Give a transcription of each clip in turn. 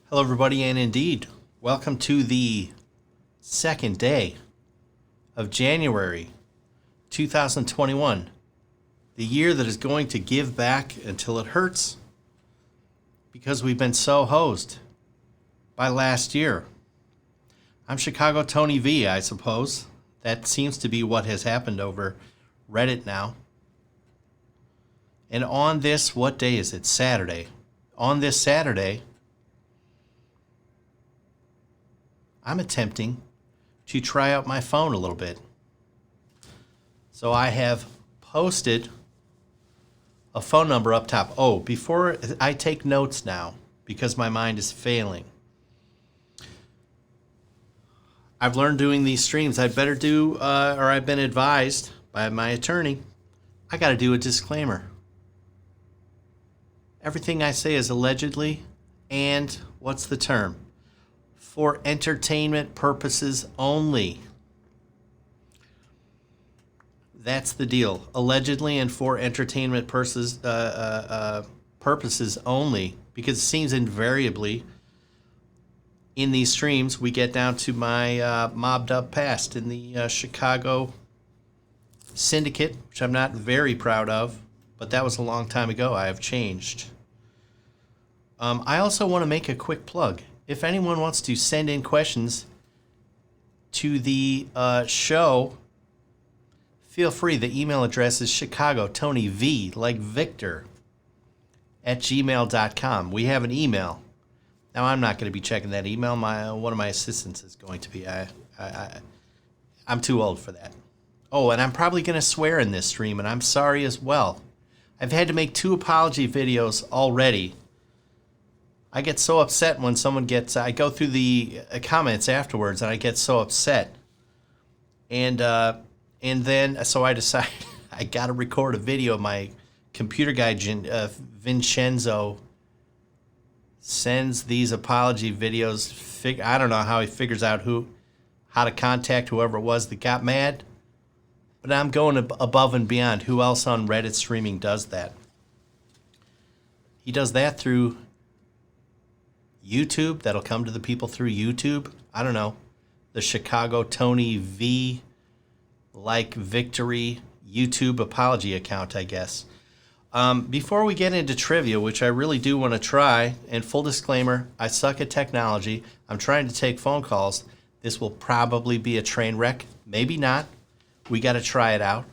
Hello, everybody, and indeed, welcome to the second day of January 2021, the year that is going to give back until it hurts because we've been so hosed by last year. I'm ChicagoTonyV, I suppose. That seems to be what has happened over Reddit now. And on this, what day is it? Saturday. On this Saturday, I'm attempting to try out my phone a little bit. So I have posted a phone number up top. Oh, before I take notes now, because my mind is failing. I've learned doing these streams, I'd better do, or I've been advised by my attorney, I got to do a disclaimer. Everything I say is allegedly, and what's the term? For entertainment purposes only. That's the deal. Allegedly and for entertainment purposes only, because it seems invariably in these streams we get down to my mobbed up past in the Chicago syndicate, which I'm not very proud of, but that was a long time ago. I have changed. I also want to make a quick plug. If anyone wants to send in questions to the show, feel free. The email address is ChicagoTonyV, like Victor, @gmail.com. We have an email. Now, I'm not going to be checking that email. One of my assistants is going to be. I'm too old for that. Oh, and I'm probably going to swear in this stream, and I'm sorry as well. I've had to make 2 apology videos already. I get so upset when someone gets... I go through the comments afterwards, and I get so upset. And then, so I decide I got to record a video. My computer guy, Vincenzo, sends these apology videos. I don't know how he figures out how to contact whoever it was that got mad. But I'm going above and beyond. Who else on Reddit streaming does that? He does that through YouTube. That'll come to the people through YouTube. I don't know. The ChicagoTonyV, like Victory, YouTube apology account, I guess. Before we get into trivia, which I really do want to try, and full disclaimer, I suck at technology. I'm trying to take phone calls. This will probably be a train wreck. Maybe not. We got to try it out.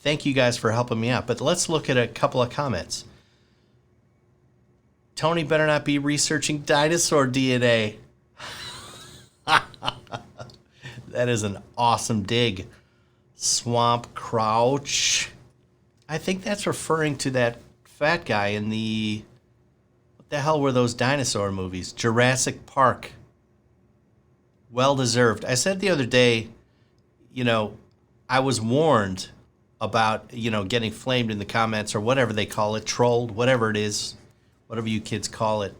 Thank you guys for helping me out. But let's look at a couple of comments. Tony better not be researching dinosaur DNA. That is an awesome dig. Swamp Crouch. I think that's referring to that fat guy in the... What the hell were those dinosaur movies? Jurassic Park. Well deserved. I said the other day, I was warned about, getting flamed in the comments or whatever they call it, trolled, whatever it is. Whatever you kids call it.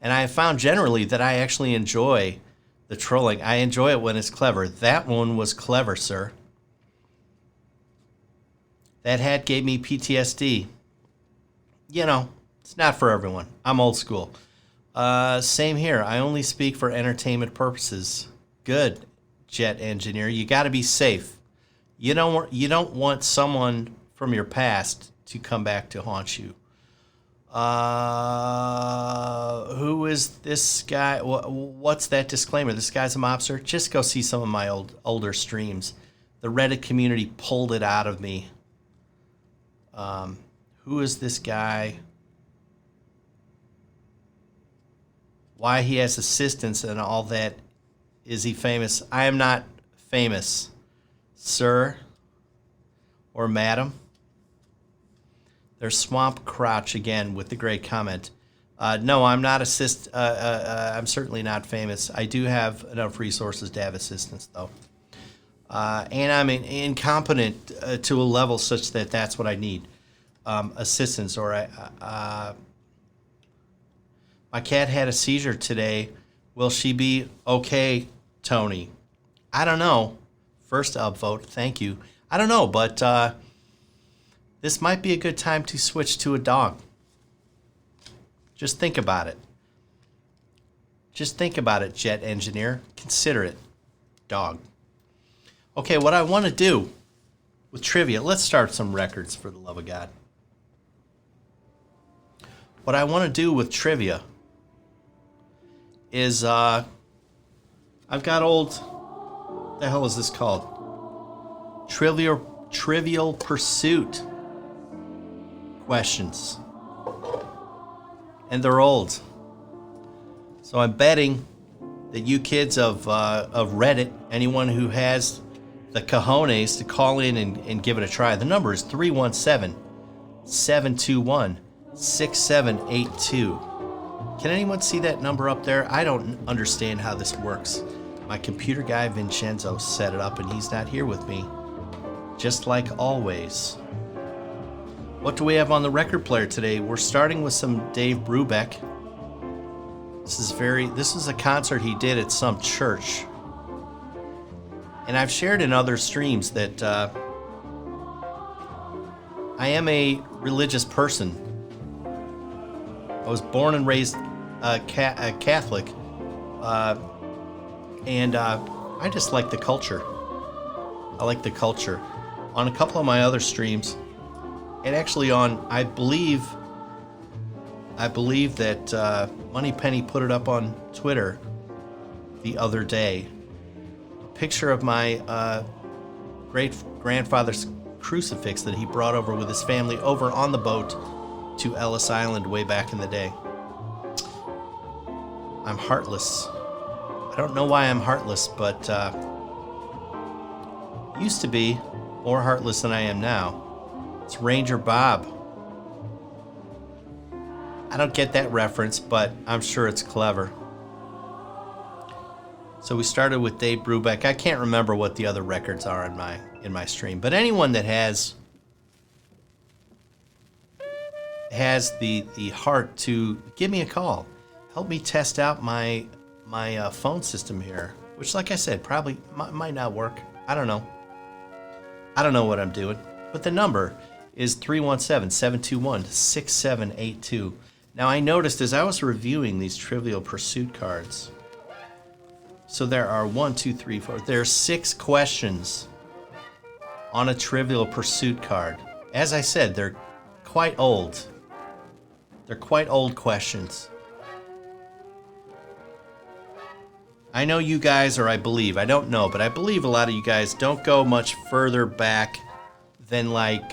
And I have found generally that I actually enjoy the trolling. I enjoy it when it's clever. That one was clever, sir. That hat gave me PTSD. It's not for everyone. I'm old school. Same here. I only speak for entertainment purposes. Good, jet engineer. You got to be safe. You don't want someone from your past to come back to haunt you. Who is this guy? What's that disclaimer? This guy's a mobster? Just go see some of my older streams. The Reddit community pulled it out of me. Who is this guy? Why he has assistants and all that? Is he famous? I am not famous, sir or madam. There's Swamp Crouch again with the great comment. No, I'm not I'm certainly not famous. I do have enough resources to have assistants, though. And I'm incompetent to a level such that that's what I need. Assistance. Or my cat had a seizure today. Will she be okay, Tony? I don't know. First upvote. Thank you. I don't know, but... this might be a good time to switch to a dog. Just think about it. Just think about it, jet engineer. Consider it. Dog. Okay, what I want to do with trivia, let's start some records for the love of God. What I want to do with trivia is I've got old, what the hell is this called? Trivial Pursuit questions. And they're old. So I'm betting that you kids of Reddit, anyone who has the cojones to call in and give it a try. The number is 317-721-6782. Can anyone see that number up there? I don't understand how this works. My computer guy Vincenzo set it up and he's not here with me. Just like always. What do we have on the record player today? We're starting with some Dave Brubeck. This is a concert he did at some church. And I've shared in other streams that I am a religious person. I was born and raised Catholic, and I just like the culture. I like the culture. On a couple of my other streams, and actually on, I believe that Moneypenny put it up on Twitter the other day. A picture of my great grandfather's crucifix that he brought over with his family over on the boat to Ellis Island way back in the day. I'm heartless. I don't know why I'm heartless, but used to be more heartless than I am now. It's Ranger Bob. I don't get that reference, but I'm sure it's clever. So we started with Dave Brubeck. I can't remember what the other records are in my stream, but anyone that has the heart to give me a call, help me test out my phone system here, which, like I said, probably might not work. I don't know. I don't know what I'm doing, but the number is 317-721-6782. Now, I noticed as I was reviewing these Trivial Pursuit cards, so there are 1, 2, 3, 4, there are 6 questions on a Trivial Pursuit card. As I said, they're quite old. They're quite old questions. I know you guys, or I believe, I don't know, but I believe a lot of you guys don't go much further back than like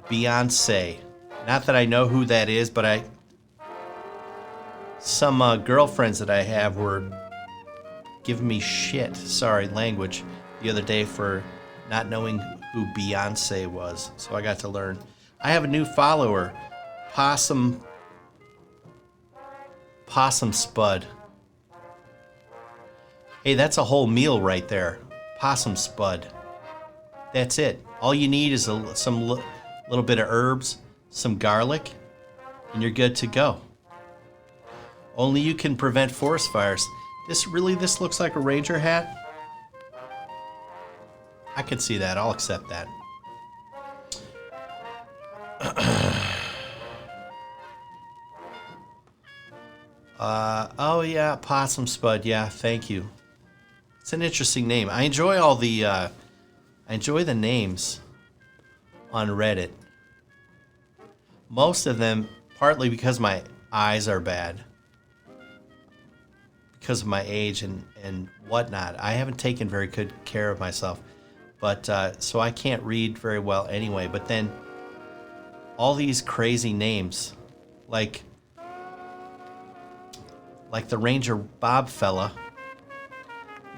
Beyonce. Not that I know who that is, but some girlfriends that I have were giving me shit, sorry, language, the other day for not knowing who Beyonce was. So I got to learn. I have a new follower, Possum Spud. Hey, that's a whole meal right there. Possum Spud. That's it. All you need is some little bit of herbs, some garlic, and you're good to go. Only you can prevent forest fires. This looks like a ranger hat. I can see that. I'll accept that. Oh yeah, Possum Spud. Yeah, thank you. It's an interesting name. I enjoy the names on Reddit. Most of them, partly because my eyes are bad, because of my age and whatnot. I haven't taken very good care of myself, but so I can't read very well anyway. But then all these crazy names, like the Ranger Bob fella,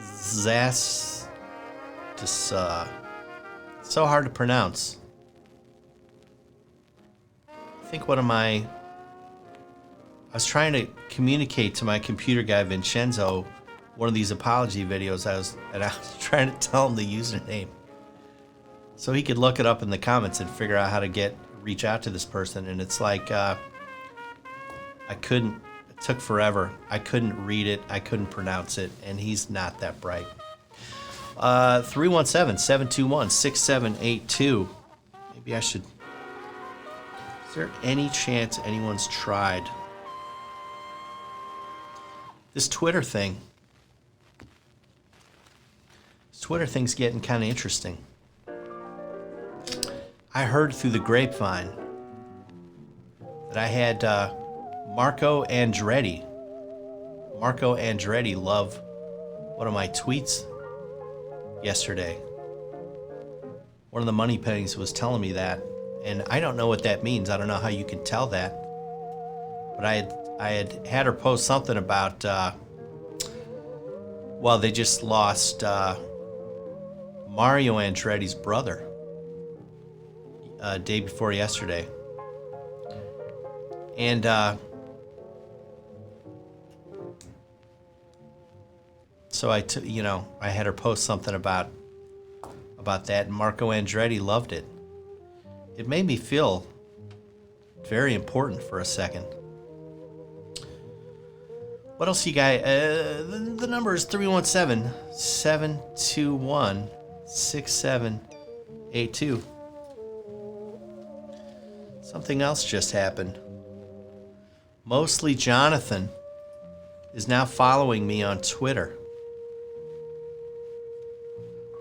Zas, just so hard to pronounce. I think I was trying to communicate to my computer guy Vincenzo one of these apology videos. I was trying to tell him the username so he could look it up in the comments and figure out how to reach out to this person. And it's like I couldn't. It took forever. I couldn't read it. I couldn't pronounce it, and he's not that bright. 317-721-6782. Maybe I should. Is there any chance anyone's tried? This Twitter thing. This Twitter thing's getting kind of interesting. I heard through the grapevine that I had Marco Andretti. Marco Andretti love one of my tweets yesterday. One of the money pennies was telling me that, and I don't know what that means. I don't know how you can tell that, but I had her post something about well, they just lost Mario Andretti's brother day before yesterday, and so I had her post something about that, and Marco Andretti loved it. It made me feel very important for a second. What else you got? The number is 317-721-6782. Something else just happened. Mostly Jonathan is now following me on Twitter.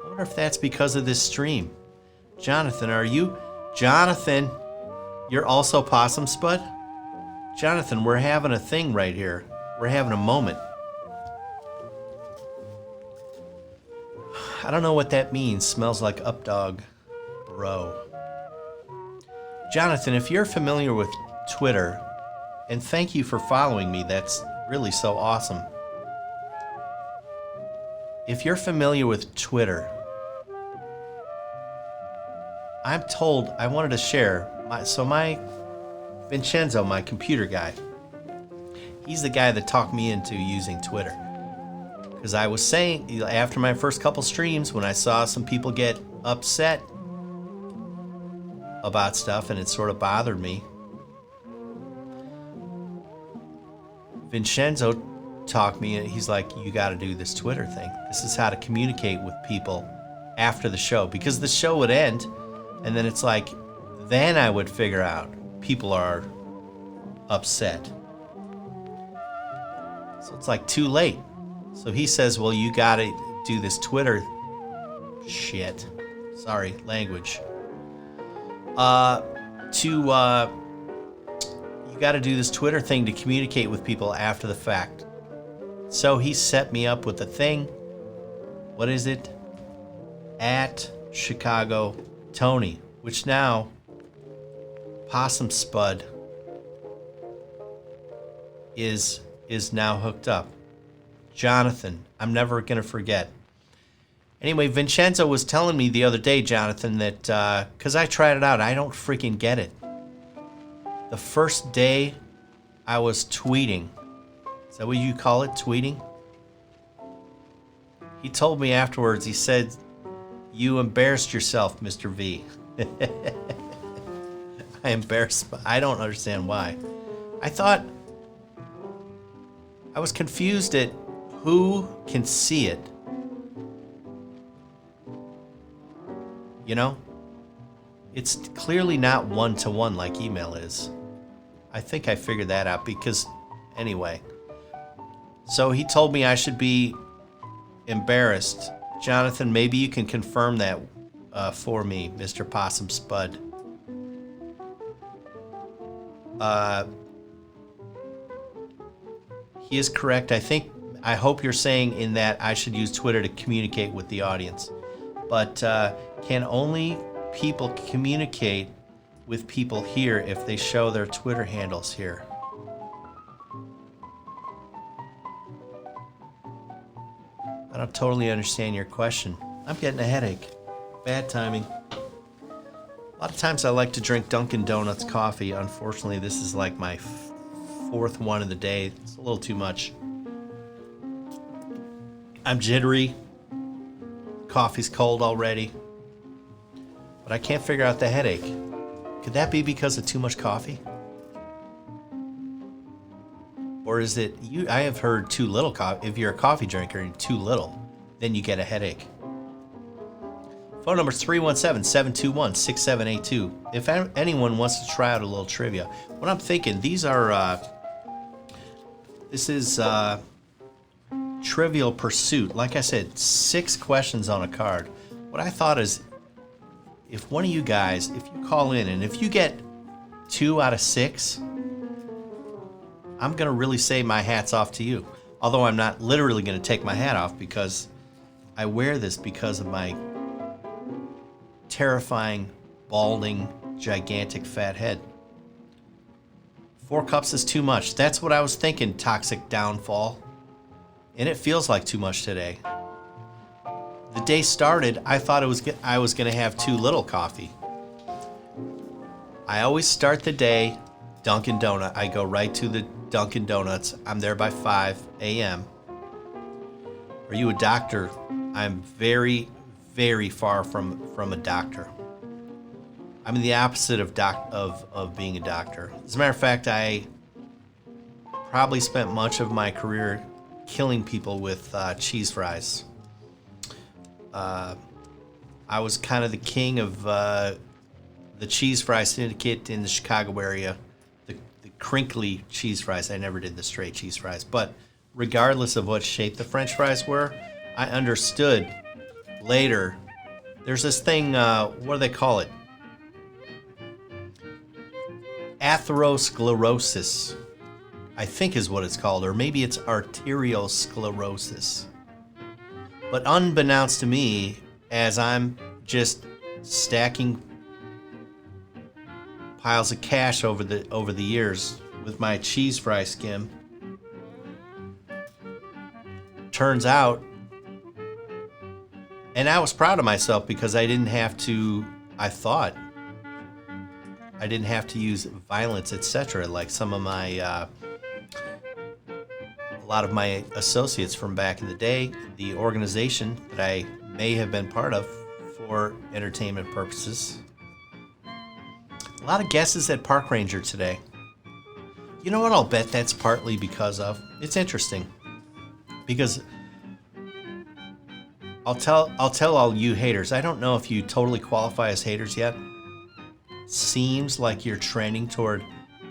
I wonder if that's because of this stream. Jonathan, Jonathan, you're also Possum Spud? Jonathan, we're having a thing right here. We're having a moment. I don't know what that means. Smells like Updog Bro. Jonathan, if you're familiar with Twitter, and thank you for following me, that's really so awesome. If you're familiar with Twitter, I'm told, I wanted to share, my Vincenzo, my computer guy, he's the guy that talked me into using Twitter. Because I was saying, after my first couple streams, when I saw some people get upset about stuff and it sort of bothered me, Vincenzo talked me, and he's like, you got to do this Twitter thing. This is how to communicate with people after the show. Because the show would end, and then it's like, then I would figure out people are upset. So it's like too late. So he says, well, you got to do this Twitter shit. Sorry, language. You got to do this Twitter thing to communicate with people after the fact. So he set me up with a thing. What is it? At Chicago Tony, which now Possum Spud is now hooked up. Jonathan, I'm never going to forget. Anyway, Vincenzo was telling me the other day, Jonathan, that, because I tried it out, I don't freaking get it. The first day I was tweeting, is that what you call it, tweeting? He told me afterwards, he said, you embarrassed yourself, Mr. V. I embarrassed, I don't understand why. I was confused at who can see it. You know? It's clearly not one-to-one like email is. I think I figured that out because, anyway. So he told me I should be embarrassed. Jonathan, maybe you can confirm that for me, Mr. Possum Spud. He is correct. I hope you're saying in that I should use Twitter to communicate with the audience. But can only people communicate with people here if they show their Twitter handles here? I don't totally understand your question. I'm getting a headache. Bad timing. A lot of times I like to drink Dunkin' Donuts coffee. Unfortunately, this is like my fourth one of the day. It's a little too much. I'm jittery. Coffee's cold already. But I can't figure out the headache. Could that be because of too much coffee? Or is it, I have heard too little coffee. If you're a coffee drinker and too little, then you get a headache. Phone number is 317-721-6782. If anyone wants to try out a little trivia. What I'm thinking, these are, this is Trivial Pursuit. Like I said, 6 questions on a card. What I thought is, if one of you guys, if you call in and if you get 2 out of 6, I'm going to really say my hat's off to you. Although I'm not literally going to take my hat off, because I wear this because of my terrifying, balding, gigantic fat head. 4 cups is too much. That's what I was thinking, Toxic Downfall. And it feels like too much today. The day started, I thought I was going to have too little coffee. I always start the day Dunkin' Donut. I go right to the Dunkin' Donuts. I'm there by 5 a.m. Are you a doctor? I'm very, very far from a doctor. I'm the opposite of being a doctor. As a matter of fact, I probably spent much of my career killing people with cheese fries. I was kind of the king of the cheese fry syndicate in the Chicago area. The crinkly cheese fries. I never did the straight cheese fries. But regardless of what shape the French fries were, I understood later. There's this thing, what do they call it? Atherosclerosis, I think is what it's called, or maybe it's arteriosclerosis. But unbeknownst to me, as I'm just stacking piles of cash over the years with my cheese fry skim, turns out, and I was proud of myself because I didn't have to, I didn't have to use violence, etc., like some of my, a lot of my associates from back in the day, the organization that I may have been part of for entertainment purposes. A lot of guesses at Park Ranger today. You know what I'll bet that's partly because of? It's interesting. Because I'll tell all you haters, I don't know if you totally qualify as haters yet. Seems like you're trending toward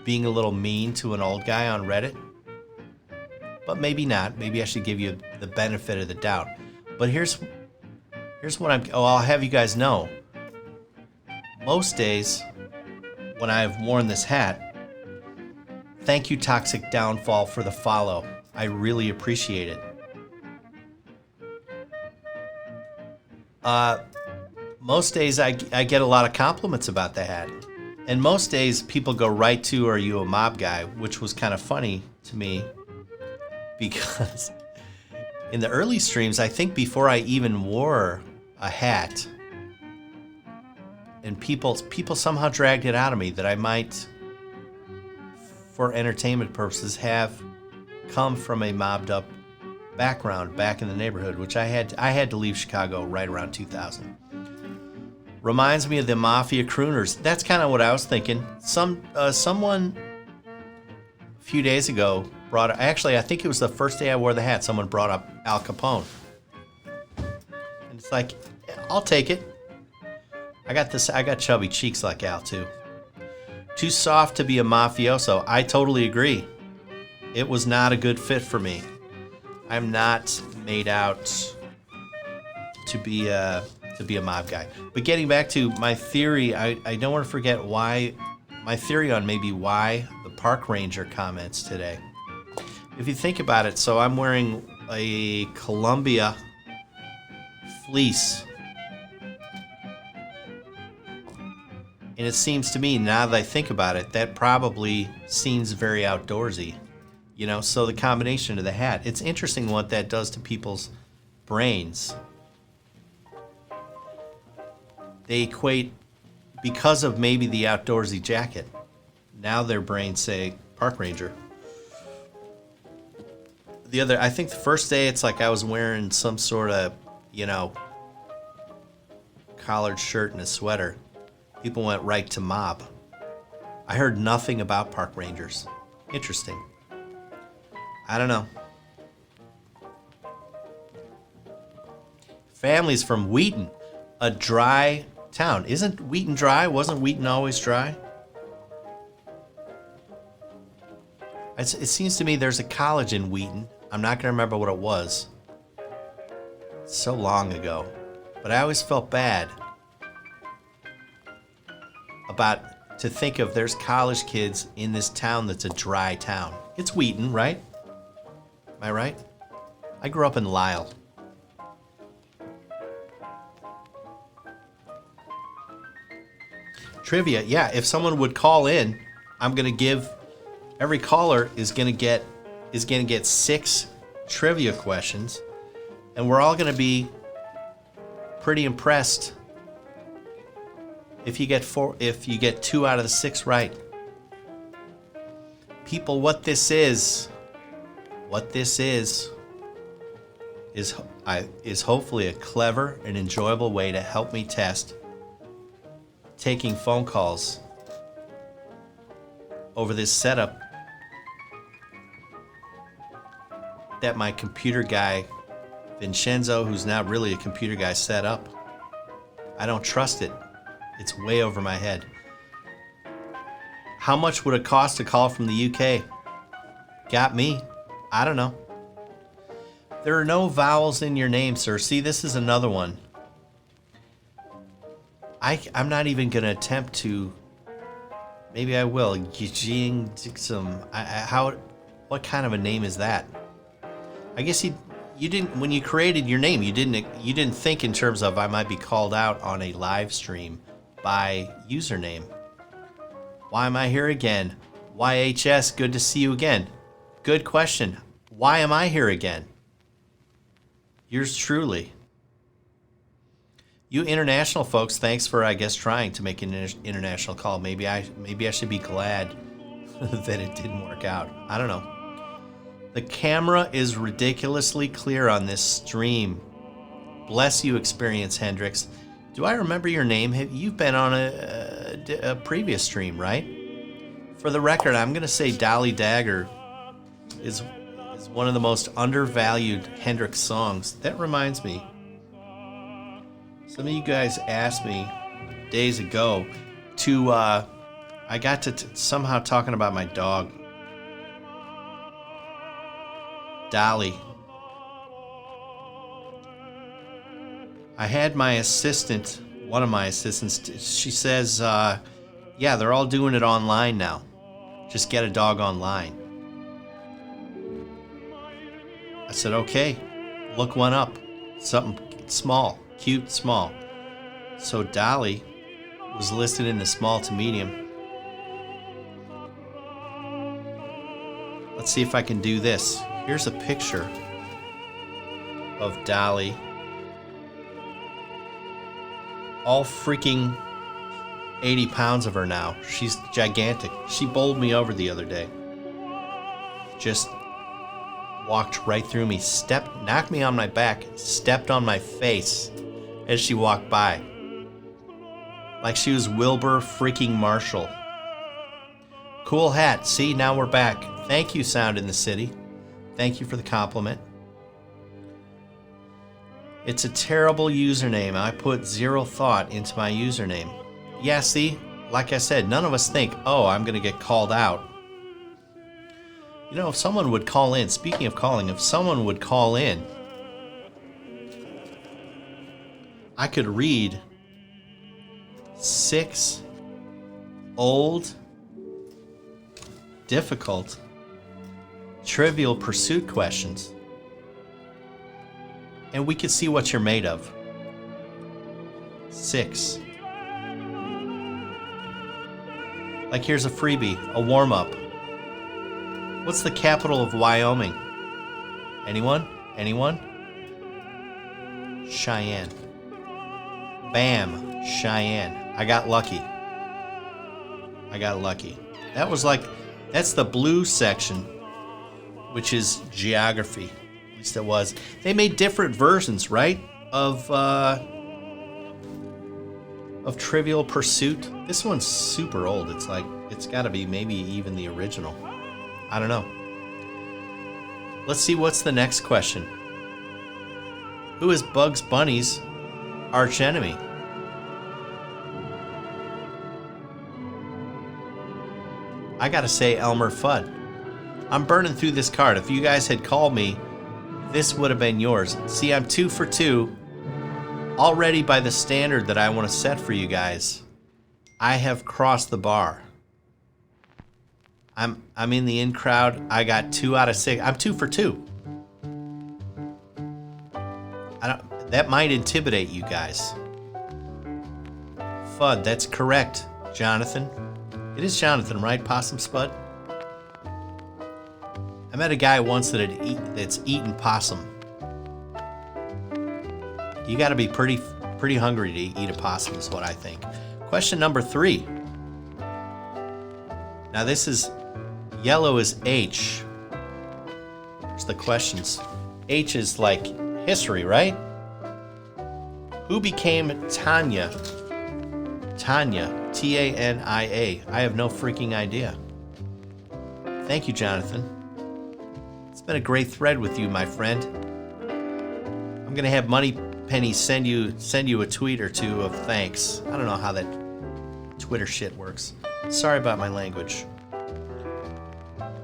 being a little mean to an old guy on Reddit. But maybe not. Maybe I should give you the benefit of the doubt. But here's what I'll have you guys know. Most days when I've worn this hat, thank you, Toxic Downfall, for the follow. I really appreciate it. Most days I get a lot of compliments about the hat. And most days people go right to, are you a mob guy? Which was kind of funny to me because in the early streams, I think before I even wore a hat, and people somehow dragged it out of me that I might, for entertainment purposes, have come from a mobbed up background back in the neighborhood, which I had to leave Chicago right around 2000. Reminds me of the Mafia crooners. That's kind of what I was thinking. Someone a few days ago brought, actually I think it was the first day I wore the hat, someone brought up Al Capone. And it's like, I'll take it. I got chubby cheeks like Al too. Too soft to be a mafioso. I totally agree. It was not a good fit for me. I'm not made out to be a mob guy. But getting back to my theory, I don't want to forget my theory on maybe why the Park Ranger comments today. If you think about it, so I'm wearing a Columbia fleece. And it seems to me, now that I think about it, that probably seems very outdoorsy. You know, so the combination of the hat. It's interesting what that does to people's brains. They equate, because of maybe the outdoorsy jacket, now their brains say Park Ranger. I think the first day it's like I was wearing some sort of, collared shirt and a sweater. People went right to mob. I heard nothing about Park Rangers. Interesting. I don't know. Family's from Wheaton, a dry town. Isn't Wheaton dry? Wasn't Wheaton always dry? It seems to me there's a college in Wheaton. I'm not going to remember what it was. So long ago. But I always felt bad about to think of there's college kids in this town that's a dry town. It's Wheaton, right? Am I right? I grew up in Lisle. Trivia, yeah, if someone would call in, I'm going to give every caller is going to get 6 trivia questions, and we're all going to be pretty impressed if you get 2 out of the 6 right. People, what this is hopefully a clever and enjoyable way to help me test taking phone calls over this setup that my computer guy Vincenzo, who's not really a computer guy, set up. I don't trust it. It's way over my head. How much would it cost to call from the UK? Got me. I don't know. There are no vowels in your name, sir. See, this is another one. I'm not even going to attempt to. Maybe I will. Yijing Dixum. What kind of a name is that? I guess you didn't, when you created your name, you didn't think in terms of I might be called out on a live stream by username. Why am I here again? YHS, good to see you again. Good question. Why am I here again? Yours truly. You international folks, thanks for, I guess, trying to make an international call. Maybe I should be glad that it didn't work out. I don't know. The camera is ridiculously clear on this stream. Bless you, Experience Hendrix. Do I remember your name? You've been on a previous stream, right? For the record, I'm going to say Dolly Dagger is one of the most undervalued Hendrix songs. That reminds me. Some of you guys asked me days ago to, I got to somehow talking about my dog, Dolly. I had my assistant, one of my assistants, she says, yeah, they're all doing it online now. Just get a dog online. I said, okay, look one up. Something small. Cute, small. So Dolly was listed in the small to medium. Let's see if I can do this. Here's a picture of Dolly. All freaking 80 pounds of her now. She's gigantic. She bowled me over the other day. Just walked right through me, knocked me on my back, stepped on my face as she walked by. Like she was Wilbur freaking Marshall. Cool hat. See, now we're back. Thank you, Sound in the City. Thank you for the compliment. It's a terrible username. I put 0 thought into my username. Yeah, see, like I said, none of us think, oh, I'm going to get called out. You know, if someone would call in, speaking of calling, if someone would call in, I could read 6 old, difficult, Trivial Pursuit questions, and we could see what you're made of. 6. Like here's a freebie, a warm-up. What's the capital of Wyoming? Anyone? Anyone? Cheyenne. Bam, Cheyenne. I got lucky. That's the blue section, which is geography. At least it was. They made different versions, right? Of Trivial Pursuit. This one's super old. It's got to be maybe even the original. I don't know. Let's see what's the next question. Who is Bugs Bunny's arch enemy? I gotta say Elmer Fudd. I'm burning through this card. If you guys had called me, this would have been yours. See, I'm 2 for 2. Already by the standard that I want to set for you guys, I have crossed the bar. I'm in the in crowd. I got 2 out of 6. I'm 2 for 2. That might intimidate you guys. Fudd, that's correct, Jonathan. It is Jonathan, right? Possum Spud? I met a guy once that's eaten possum. You got to be pretty hungry to eat a possum, is what I think. Question number 3. Now this is yellow is H. Here's the questions. H is like history, right? Who became Tanya? Tanya, Tania. I have no freaking idea. Thank you, Jonathan. It's been a great thread with you, my friend. I'm gonna have Moneypenny send you a tweet or two of thanks. I don't know how that Twitter shit works. Sorry about my language.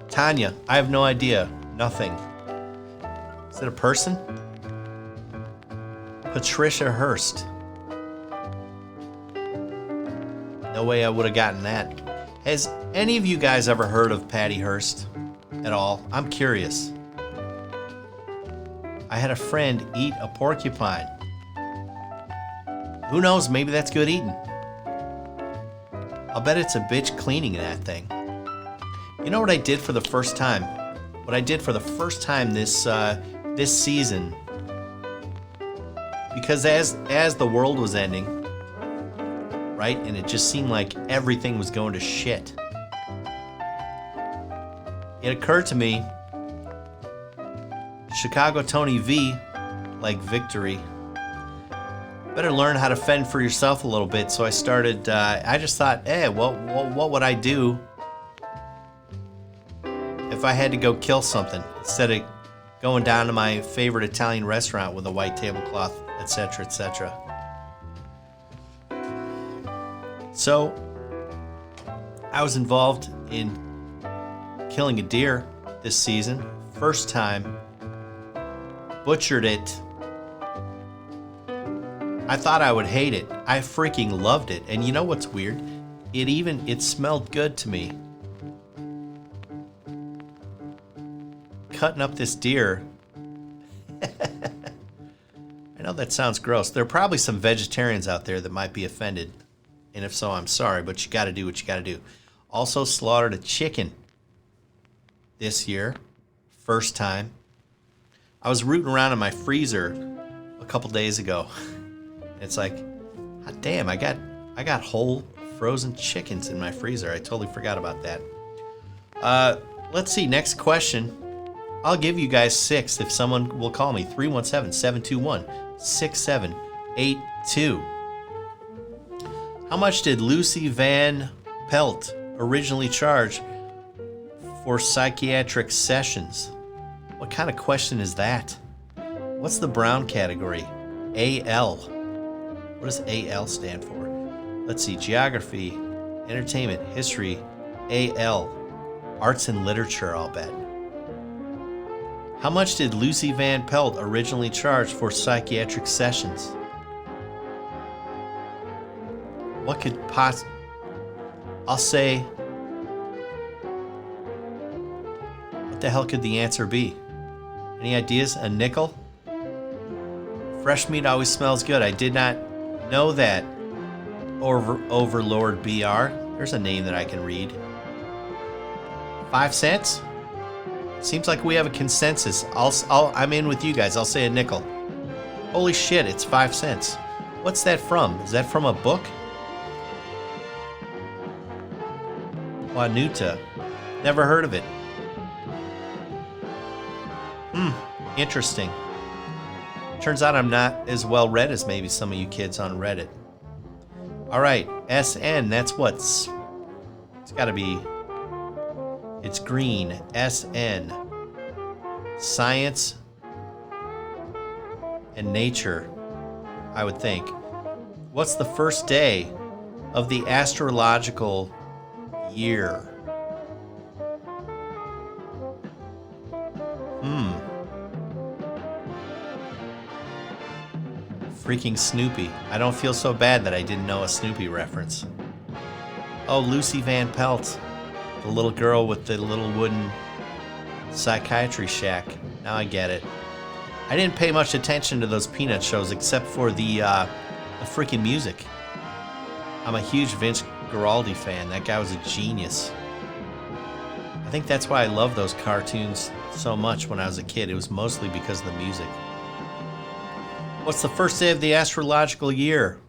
Tanya, I have no idea. Nothing. Is it a person? Patricia Hearst. No way I would have gotten that. Has any of you guys ever heard of Patty Hearst at all? I'm curious. I had a friend eat a porcupine. Who knows? Maybe that's good eating. I'll bet it's a bitch cleaning that thing. You know what I did for the first time? What I did for the first time this season, because as the world was ending, right, and it just seemed like everything was going to shit, it occurred to me, ChicagoTonyV, like victory, better learn how to fend for yourself a little bit. So I started, I just thought, hey, what would I do if I had to go kill something instead of going down to my favorite Italian restaurant with a white tablecloth, etc., etc. So I was involved in killing a deer this season. First time. Butchered it. I thought I would hate it. I freaking loved it. And you know what's weird? It smelled good to me. Cutting up this deer. I know that sounds gross. There are probably some vegetarians out there that might be offended. And if so, I'm sorry, but you got to do what you got to do. Also slaughtered a chicken this year. First time. I was rooting around in my freezer a couple days ago. It's like, hot damn, I got whole frozen chickens in my freezer. I totally forgot about that. Let's see, next question. I'll give you guys 6 if someone will call me. 317-721-6782. How much did Lucy Van Pelt originally charge for psychiatric sessions? What kind of question is that? What's the brown category? AL. What does AL stand for? Let's see. Geography, entertainment, history, AL. Arts and literature, I'll bet. How much did Lucy Van Pelt originally charge for psychiatric sessions? What could I'll say, what the hell could the answer be? Any ideas? A nickel? Fresh meat always smells good. I did not know that. Overlord BR. There's a name that I can read. 5 cents? Seems like we have a consensus. I'm in with you guys. I'll say a nickel. Holy shit, it's 5 cents. What's that from? Is that from a book? Juanuta. Never heard of it. Interesting. Turns out I'm not as well read as maybe some of you kids on Reddit. Alright, SN, that's what's... It's gotta be... It's green. SN. Science and nature, I would think. What's the first day of the astrological year? Freaking Snoopy. I don't feel so bad that I didn't know a Snoopy reference. Oh, Lucy Van Pelt. The little girl with the little wooden psychiatry shack. Now I get it. I didn't pay much attention to those Peanut shows except for the freaking music. I'm a huge Vince Guaraldi fan. That guy was a genius. I think that's why I love those cartoons so much when I was a kid. It was mostly because of the music. What's the first day of the astrological year?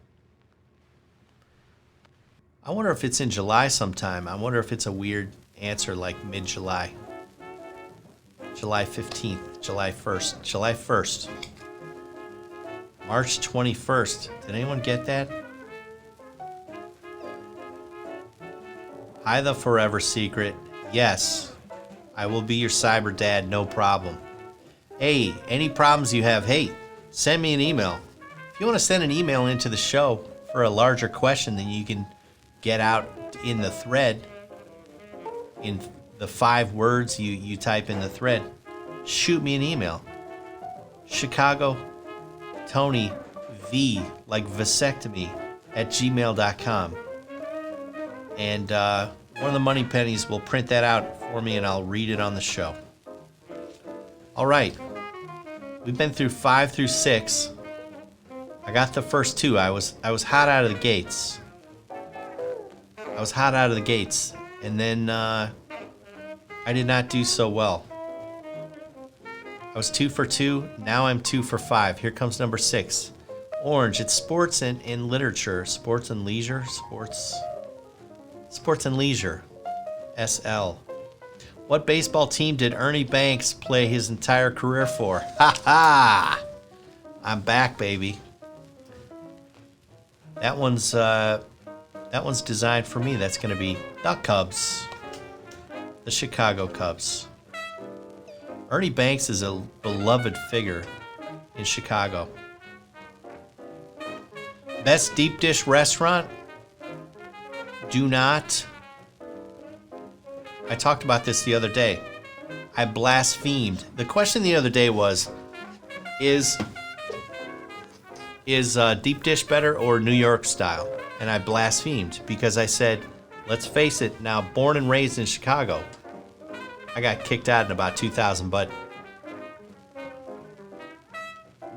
I wonder if it's in July sometime. I wonder if it's a weird answer like mid-July. July 15th, July 1st, July 1st. March 21st. Did anyone get that? Hi, the Forever Secret. Yes, I will be your cyber dad, no problem. Hey, any problems you have, hey, send me an email. If you want to send an email into the show for a larger question than you can get out in the thread, in the 5 words you type in the thread, shoot me an email. ChicagoTonyV, like vasectomy, @gmail.com. And one of the money pennies will print that out for me and I'll read it on the show. All right. We've been through 5 through 6. I got the first 2. I was hot out of the gates. And then I did not do so well. I was 2 for 2. Now I'm 2 for 5. Here comes number 6. Orange. It's sports and literature. Sports and leisure. Sports and leisure. SL. What baseball team did Ernie Banks play his entire career for? Ha ha! I'm back, baby. That one's designed for me. That's going to be the Cubs. The Chicago Cubs. Ernie Banks is a beloved figure in Chicago. Best deep dish restaurant? Do not. I talked about this the other day. I blasphemed. The question the other day was, is deep dish better or New York style? And I blasphemed because I said, let's face it, now born and raised in Chicago, I got kicked out in about 2000, but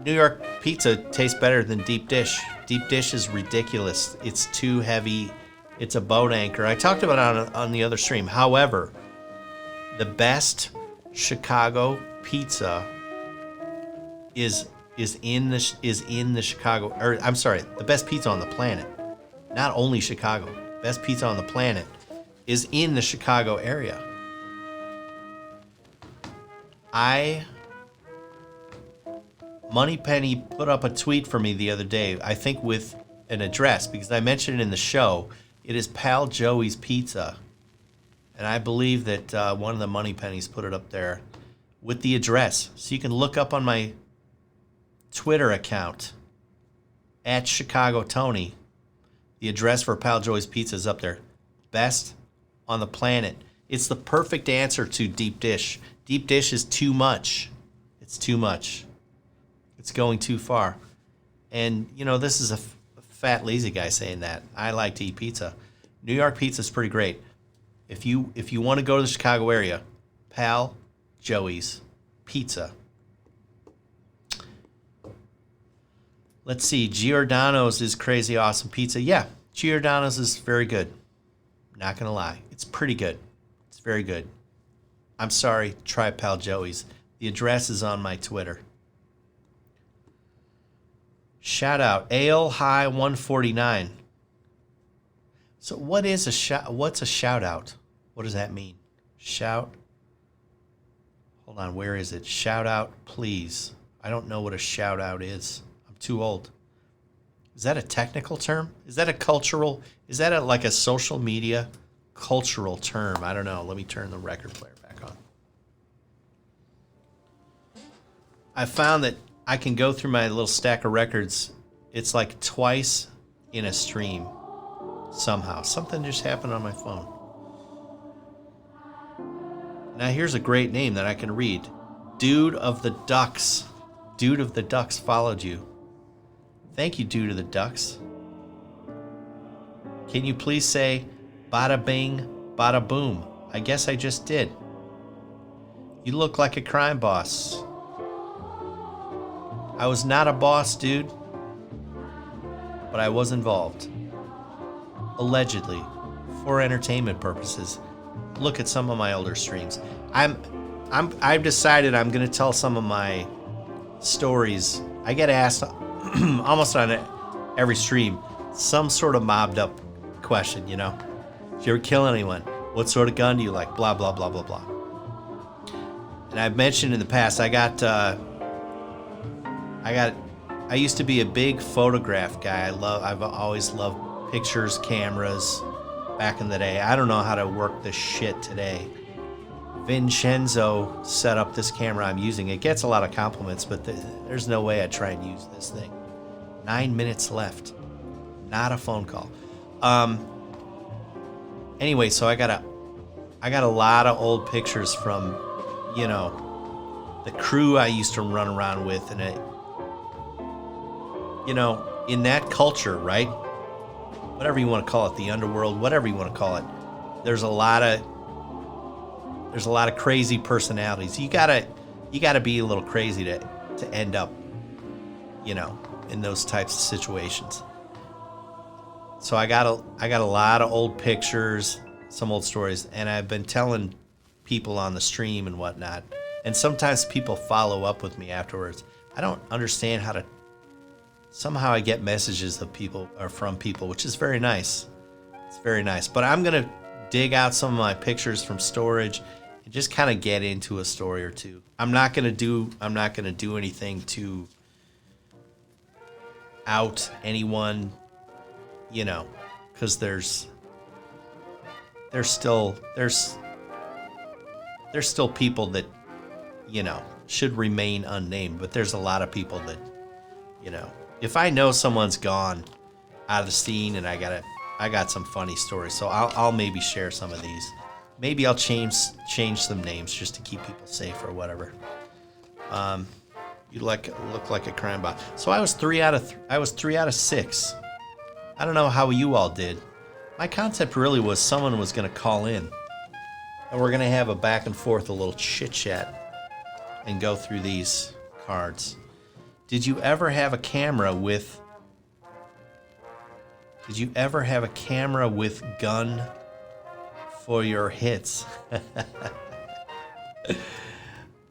New York pizza tastes better than deep dish. Deep dish is ridiculous. It's too heavy. It's a boat anchor. I talked about it on the other stream. However, the best Chicago pizza is in the Chicago, or I'm sorry, the best pizza on the planet. Not only Chicago. Best pizza on the planet is in the Chicago area. Moneypenny put up a tweet for me the other day, I think with an address, because I mentioned it in the show. It is Pal Joey's Pizza. And I believe that one of the Moneypennies put it up there with the address. So you can look up on my Twitter account @ChicagoTony. The address for Pal Joey's Pizza is up there. Best on the planet. It's the perfect answer to deep dish. Deep dish is too much. It's too much. It's going too far. And, you know, this is a fat, lazy guy saying that. I like to eat pizza. New York pizza is pretty great. If you want to go to the Chicago area, Pal Joey's Pizza. Let's see. Giordano's is crazy awesome pizza. Yeah, Giordano's is very good. Not going to lie. It's pretty good. It's very good. I'm sorry. Try Pal Joey's. The address is on my Twitter. Shout out. Ale High 149. So what is a shout? What's a shout out? What does that mean? Shout. Hold on. Where is it? Shout out, please. I don't know what a shout out is. I'm too old. Is that a technical term? Is that a cultural? Is that like a social media cultural term? I don't know. Let me turn the record player back on. I found that I can go through my little stack of records. It's like twice in a stream. Somehow. Something just happened on my phone. Now here's a great name that I can read. Dude of the Ducks. Dude of the Ducks followed you. Thank you, Due to the Ducks. Can you please say bada bing, bada boom? I guess I just did. You look like a crime boss. I was not a boss, dude. But I was involved. Allegedly. For entertainment purposes. Look at some of my older streams. I've decided I'm gonna tell some of my stories. I get asked almost on every stream some sort of mobbed up question, you know. Did you ever kill anyone? What sort of gun do you like? Blah blah blah blah blah. And I've mentioned in the past I used to be a big photograph guy. I've always loved pictures, cameras back in the day. I don't know how to work this shit today. Vincenzo set up this camera I'm using. It gets a lot of compliments, but there's no way I'd try and use this thing. 9 minutes left. Not a phone call. Anyway, so I got a lot of old pictures from, you know, the crew I used to run around with, and it, you know, in that culture, right? Whatever you want to call it, the underworld, whatever you want to call it. There's a lot of crazy personalities. You gotta be a little crazy to end up, you know, in those types of situations. So I got a lot of old pictures, some old stories, and I've been telling people on the stream and whatnot. And sometimes people follow up with me afterwards. I don't understand how to. Somehow I get messages of people or from people, which is very nice. It's very nice. But I'm gonna dig out some of my pictures from storage and just kind of get into a story or two. I'm not gonna do anything to out anyone, you know, because there's still people that, you know, should remain unnamed. But there's a lot of people that, you know, if I know someone's gone out of the scene and I got some funny stories, so I'll maybe share some of these. Maybe I'll change some names just to keep people safe or whatever. You look like a crime boss. So I was 3 out of 6. I don't know how you all did. My concept really was someone was going to call in, and we're going to have a back and forth, a little chit chat, and go through these cards. Did you ever have a camera with gun for your hits?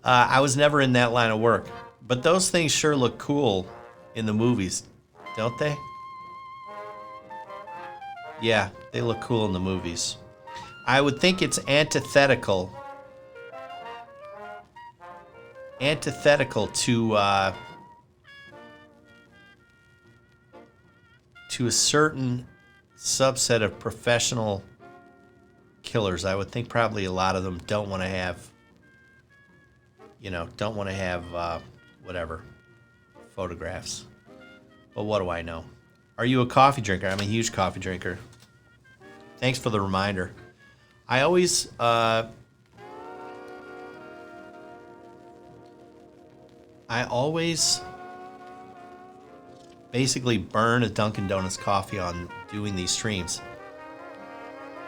I was never in that line of work, but those things sure look cool in the movies, don't they? Yeah, they look cool in the movies. I would think it's antithetical to a certain subset of professional killers. I would think probably a lot of them don't want to have, whatever, photographs. But what do I know? Are you a coffee drinker? I'm a huge coffee drinker. Thanks for the reminder. I always basically burn a Dunkin' Donuts coffee on doing these streams,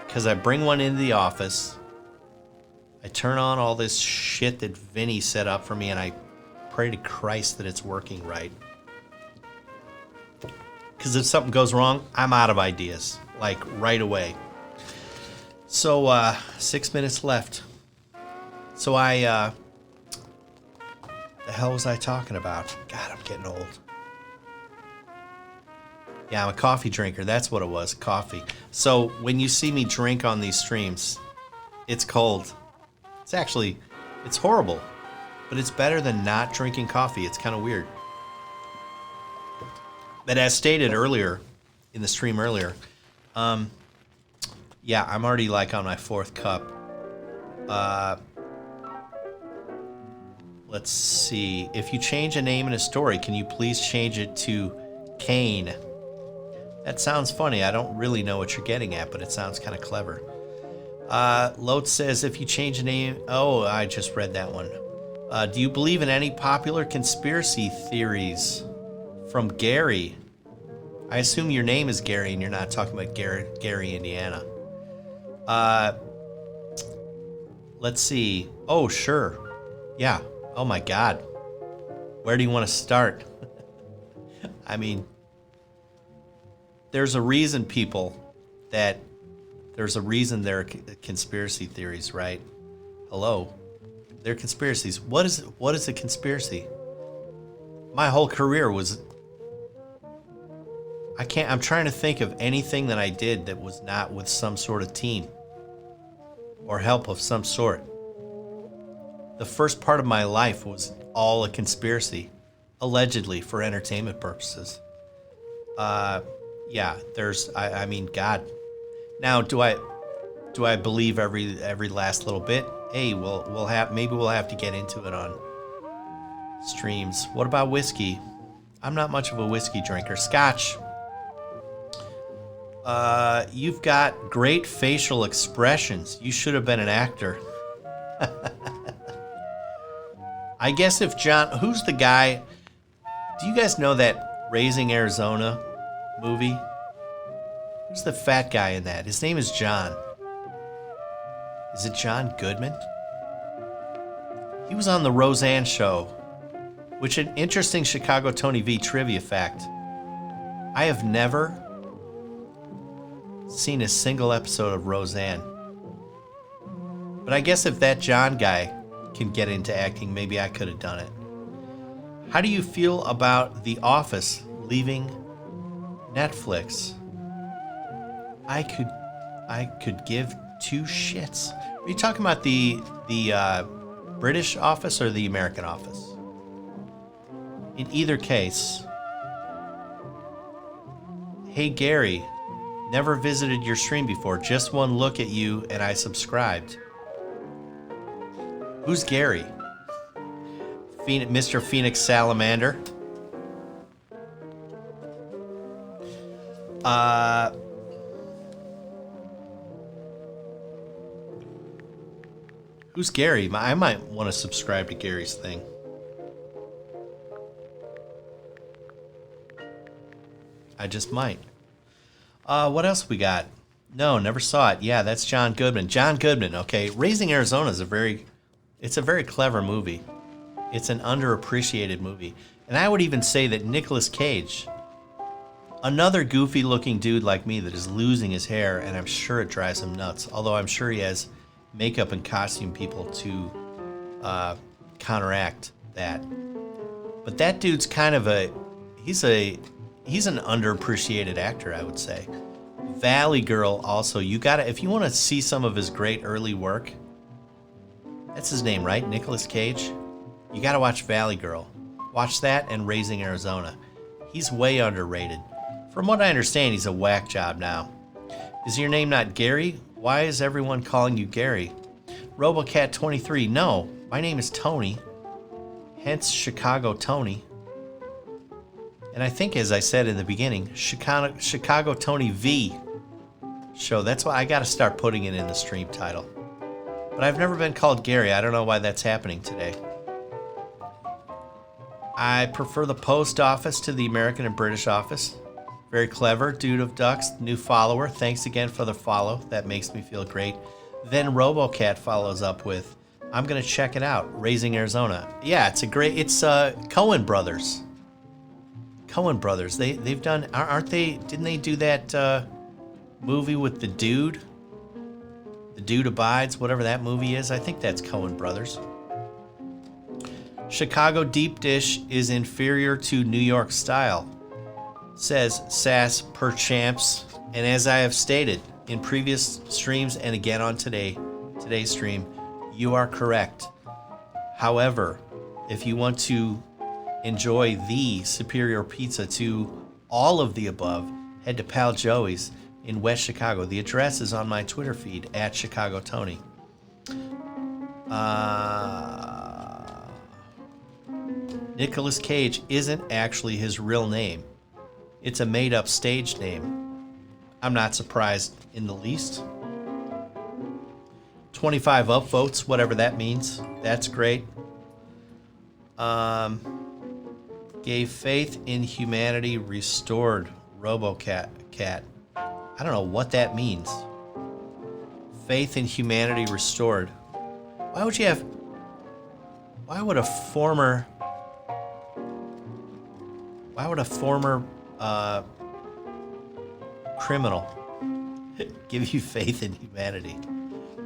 because I bring one into the office, I turn on all this shit that Vinny set up for me, and I pray to Christ that it's working right. Because if something goes wrong, I'm out of ideas, like right away. So 6 minutes left. So the hell was I talking about? God, I'm getting old. Yeah, I'm a coffee drinker. That's what it was, coffee. So when you see me drink on these streams, it's cold. It's horrible, but it's better than not drinking coffee. It's kind of weird. But as stated earlier, in the stream earlier, yeah, I'm already like on my 4th cup. Let's see. If you change a name in a story, can you please change it to Kane? That sounds funny. I don't really know what you're getting at, but it sounds kind of clever. Lote says, if you change a name... Oh, I just read that one. Do you believe in any popular conspiracy theories? From Gary. I assume your name is Gary and you're not talking about Gary, Indiana. Let's see. Oh, sure. Yeah. Oh, my God. Where do you want to start? I mean, there's a reason, people, there's a reason there are conspiracy theories, right? Hello. They're conspiracies. What is a conspiracy? My whole career was... I'm trying to think of anything that I did that was not with some sort of team or help of some sort. The first part of my life was all a conspiracy, allegedly for entertainment purposes. Yeah, I mean, God. Now, do I believe every last little bit? Hey, maybe we'll have to get into it on streams. What about whiskey? I'm not much of a whiskey drinker. Scotch. You've got great facial expressions. You should have been an actor. I guess if John... Who's the guy... Do you guys know that Raising Arizona movie? Who's the fat guy in that? His name is John. Is it John Goodman? He was on the Roseanne show, which an interesting ChicagoTonyV trivia fact. I have never seen a single episode of Roseanne. But I guess if that John guy can get into acting, maybe I could have done it. How do you feel about The Office leaving Netflix? I could give two shits. Are you talking about the British Office or the American Office? In either case, hey Gary, never visited your stream before. Just one look at you and I subscribed. Who's Gary? Mr. Phoenix Salamander. Who's Gary? I might want to subscribe to Gary's thing. I just might. What else we got? No, never saw it. Yeah, that's John Goodman. John Goodman, okay. Raising Arizona is a very clever movie. It's an underappreciated movie. And I would even say that Nicolas Cage, another goofy-looking dude like me that is losing his hair, and I'm sure it drives him nuts, although I'm sure he has makeup and costume people to counteract that. But that dude's kind of he's an underappreciated actor, I would say. Valley Girl also, if you want to see some of his great early work, that's his name, right? Nicolas Cage? You got to watch Valley Girl. Watch that and Raising Arizona. He's way underrated. From what I understand, he's a whack job now. Is your name not Gary? Why is everyone calling you Gary? RoboCat23, no, my name is Tony. Hence Chicago Tony. And I think, as I said in the beginning, ChicagoTonyV show. That's why I got to start putting it in the stream title. But I've never been called Gary. I don't know why that's happening today. I prefer the post office to the American and British office. Very clever. Dude of Ducks, new follower. Thanks again for the follow. That makes me feel great. Then RoboCat follows up with, I'm going to check it out. Raising Arizona. Yeah, it's Coen Brothers. Coen Brothers. They've done, didn't they do that movie with the dude? The Dude Abides, whatever that movie is. I think that's Coen Brothers. Chicago deep dish is inferior to New York style, says Sass Perchamps. And as I have stated in previous streams and again on today's stream, you are correct. However, if you want to enjoy the superior pizza to all of the above, head to Pal Joey's in West Chicago. The address is on my Twitter feed at ChicagoTony. Nicolas Cage isn't actually his real name. It's a made-up stage name. I'm not surprised in the least. 25 upvotes, whatever that means. That's great. Gave faith in humanity restored. RoboCat. I don't know what that means. Faith in humanity restored. Why would you have... Why would a former criminal give you faith in humanity?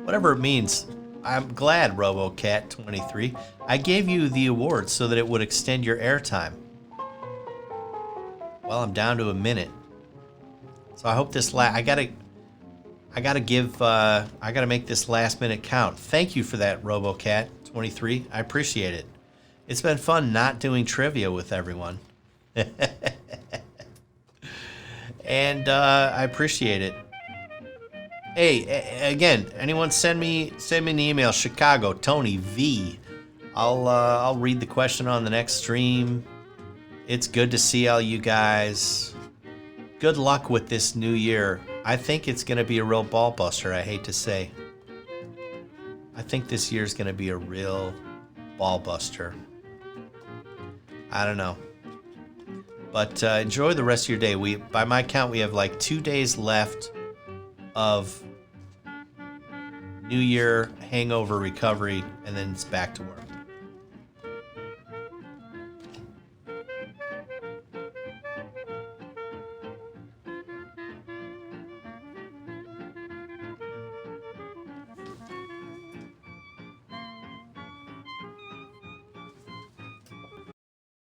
Whatever it means. I'm glad, RoboCat23. I gave you the award so that it would extend your airtime. Well, I'm down to a minute. So I hope this I gotta make this last minute count. Thank you for that, RoboCat23. I appreciate it. It's been fun not doing trivia with everyone. And I appreciate it. Hey, again, anyone send me an email, ChicagoTonyV. I'll read the question on the next stream. It's good to see all you guys. Good luck with this new year. I think it's going to be a real ball buster, I hate to say. I think this year's going to be a real ball buster. I don't know. But enjoy the rest of your day. By my count, we have like 2 days left of New Year hangover recovery, and then it's back to work.